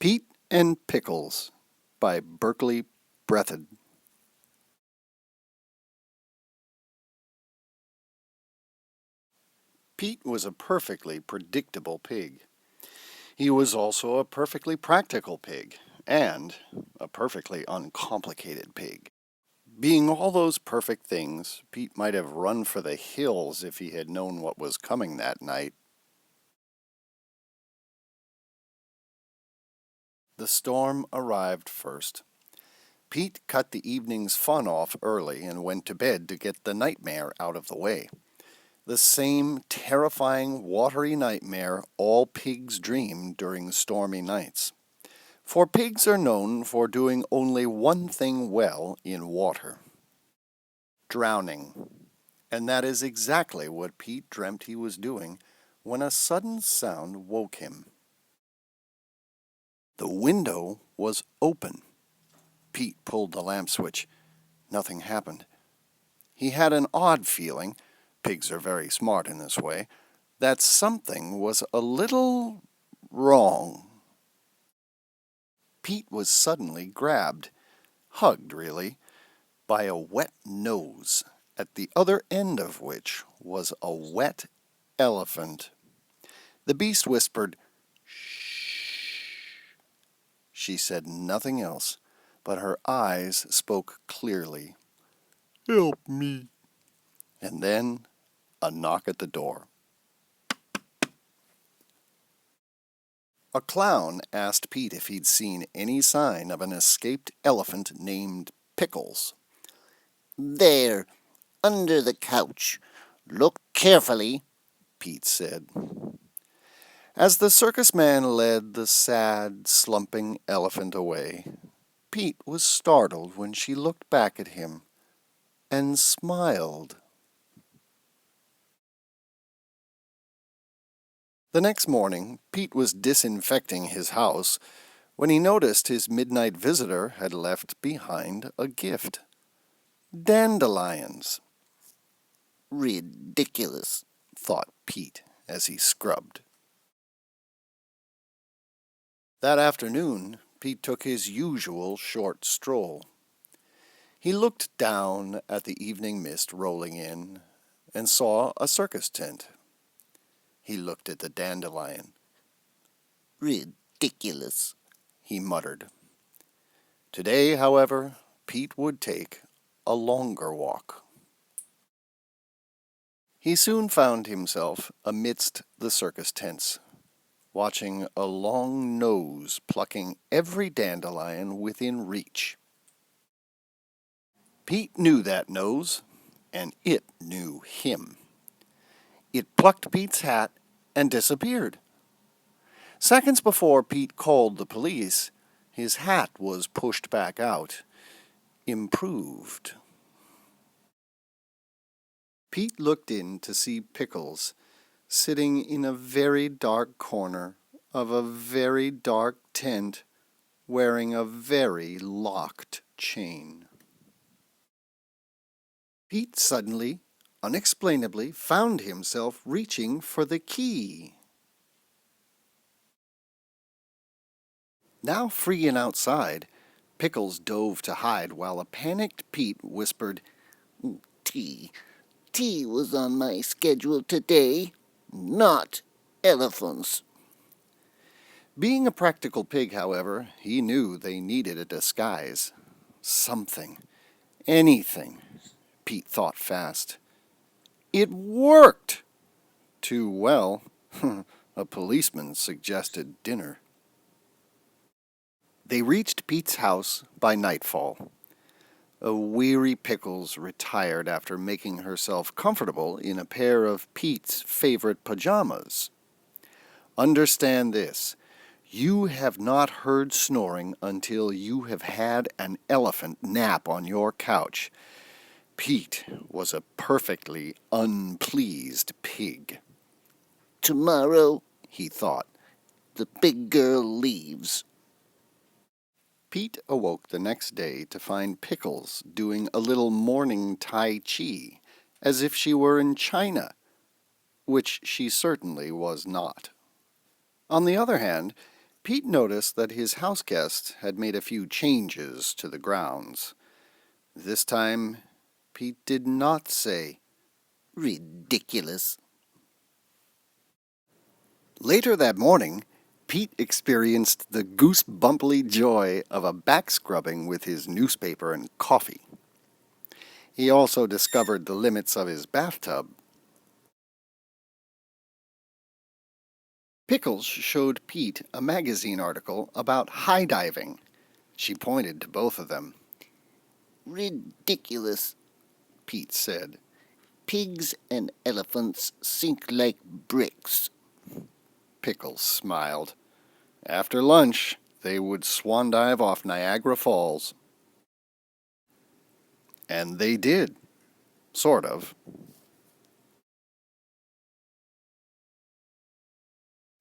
Pete and Pickles by Berkeley Breathed. Pete was a perfectly predictable pig. He was also a perfectly practical pig, and a perfectly uncomplicated pig. Being all those perfect things, Pete might have run for the hills if he had known what was coming that night. The storm arrived first. Pete cut the evening's fun off early and went to bed to get the nightmare out of the way. The same terrifying, watery nightmare all pigs dream during stormy nights. For pigs are known for doing only one thing well in water: drowning. And that is exactly what Pete dreamt he was doing when a sudden sound woke him. The window was open. Pete pulled the lamp switch. Nothing happened. He had an odd feeling, pigs are very smart in this way, that something was a little wrong. Pete was suddenly grabbed, hugged really, by a wet nose, at the other end of which was a wet elephant. The beast whispered, "Shh." She said nothing else, but her eyes spoke clearly. "Help me." And then a knock at the door. A clown asked Pete if he'd seen any sign of an escaped elephant named Pickles. "There, under the couch. Look carefully," Pete said. As the circus man led the sad, slumping elephant away, Pete was startled when she looked back at him and smiled. The next morning, Pete was disinfecting his house when he noticed his midnight visitor had left behind a gift: dandelions. "Ridiculous," thought Pete as he scrubbed. That afternoon, Pete took his usual short stroll. He looked down at the evening mist rolling in and saw a circus tent. He looked at the dandelion. "Ridiculous," he muttered. Today, however, Pete would take a longer walk. He soon found himself amidst the circus tents, watching a long nose plucking every dandelion within reach. Pete knew that nose, and it knew him. It plucked Pete's hat and disappeared. Seconds before Pete called the police, his hat was pushed back out, improved. Pete looked in to see Pickles sitting in a very dark corner of a very dark tent, wearing a very locked chain. Pete suddenly, unexplainably, found himself reaching for the key. Now free and outside, Pickles dove to hide while a panicked Pete whispered, Tea was on my schedule today, not elephants." Being a practical pig, however, he knew they needed a disguise. Something, anything, Pete thought fast. It worked! Too well. A policeman suggested dinner. They reached Pete's house by nightfall. A weary Pickles retired after making herself comfortable in a pair of Pete's favorite pajamas. Understand this: you have not heard snoring until you have had an elephant nap on your couch. Pete was a perfectly unpleased pig. "Tomorrow," he thought, "the big girl leaves." Pete awoke the next day to find Pickles doing a little morning Tai Chi, as if she were in China, which she certainly was not. On the other hand, Pete noticed that his house guest had made a few changes to the grounds. This time, Pete did not say, Ridiculous. Later that morning, Pete experienced the goosebumply joy of a back scrubbing with his newspaper and coffee. He also discovered the limits of his bathtub. Pickles showed Pete a magazine article about high diving. She pointed to both of them. Ridiculous. Pete said. Pigs and elephants sink like bricks. Pickles smiled. After lunch, they would swan dive off Niagara Falls. And they did. Sort of.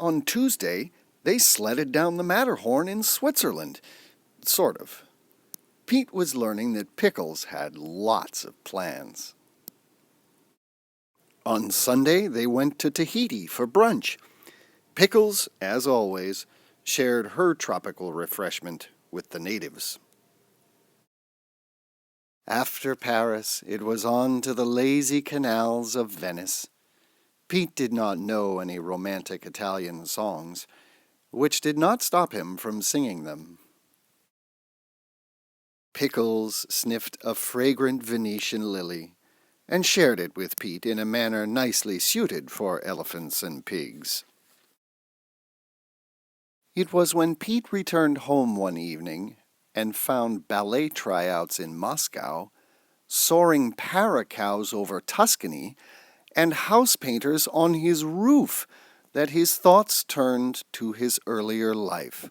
On Tuesday, they sledded down the Matterhorn in Switzerland. Sort of. Pete was learning that Pickles had lots of plans. On Sunday, they went to Tahiti for brunch. Pickles, as always, shared her tropical refreshment with the natives. After Paris, it was on to the lazy canals of Venice. Pete did not know any romantic Italian songs, which did not stop him from singing them. Pickles sniffed a fragrant Venetian lily and shared it with Pete in a manner nicely suited for elephants and pigs. It was when Pete returned home one evening and found ballet tryouts in Moscow, soaring para-cows over Tuscany, and house painters on his roof that his thoughts turned to his earlier life.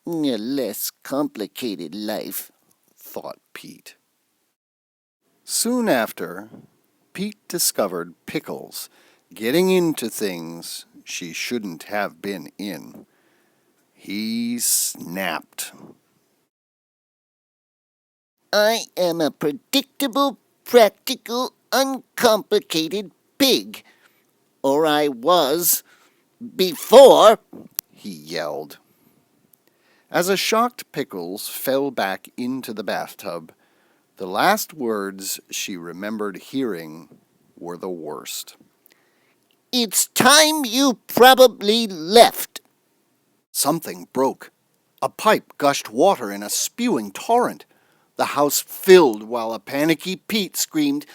A less complicated life, thought Pete. Soon after, Pete discovered Pickles getting into things she shouldn't have been in. He snapped. I am a predictable, practical, uncomplicated pig. Or I was before, he yelled. As a shocked Pickles fell back into the bathtub, the last words she remembered hearing were the worst. It's time you probably left. Something broke. A pipe gushed water in a spewing torrent. The house filled while a panicky Pete screamed,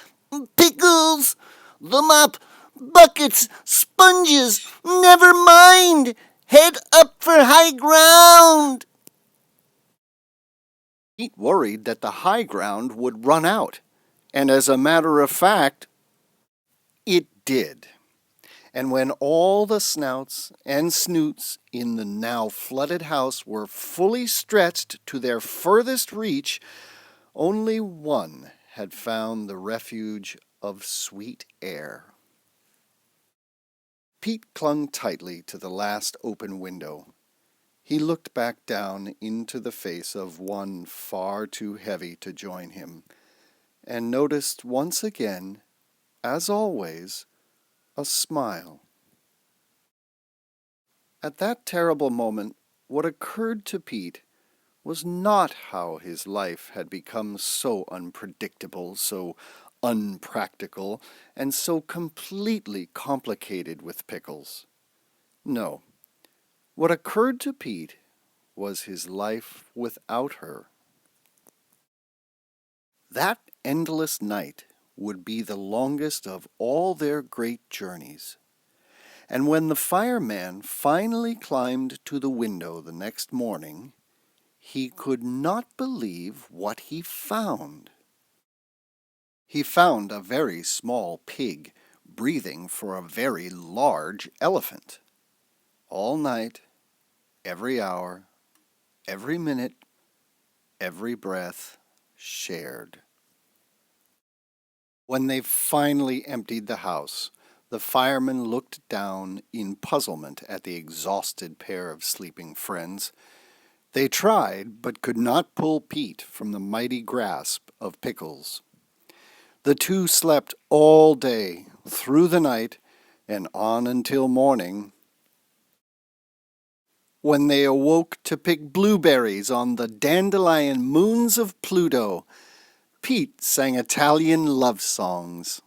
Pickles! The mop! Buckets! Sponges! Never mind! Head up for high ground! Pete worried that the high ground would run out, and as a matter of fact, it did. And when all the snouts and snoots in the now flooded house were fully stretched to their furthest reach, only one had found the refuge of sweet air. Pete clung tightly to the last open window. He looked back down into the face of one far too heavy to join him, and noticed once again, as always, a smile. At that terrible moment, what occurred to Pete was not how his life had become so unpredictable, so unpractical, and so completely complicated with Pickles. No, what occurred to Pete was his life without her. That endless night would be the longest of all their great journeys. And when the fireman finally climbed to the window the next morning, he could not believe what he found. He found a very small pig breathing for a very large elephant. All night, every hour, every minute, every breath shared. When they finally emptied the house, the fireman looked down in puzzlement at the exhausted pair of sleeping friends. They tried, but could not pull Pete from the mighty grasp of Pickles. The two slept all day, through the night, and on until morning. When they awoke to pick blueberries on the dandelion moons of Pluto, Pete sang Italian love songs.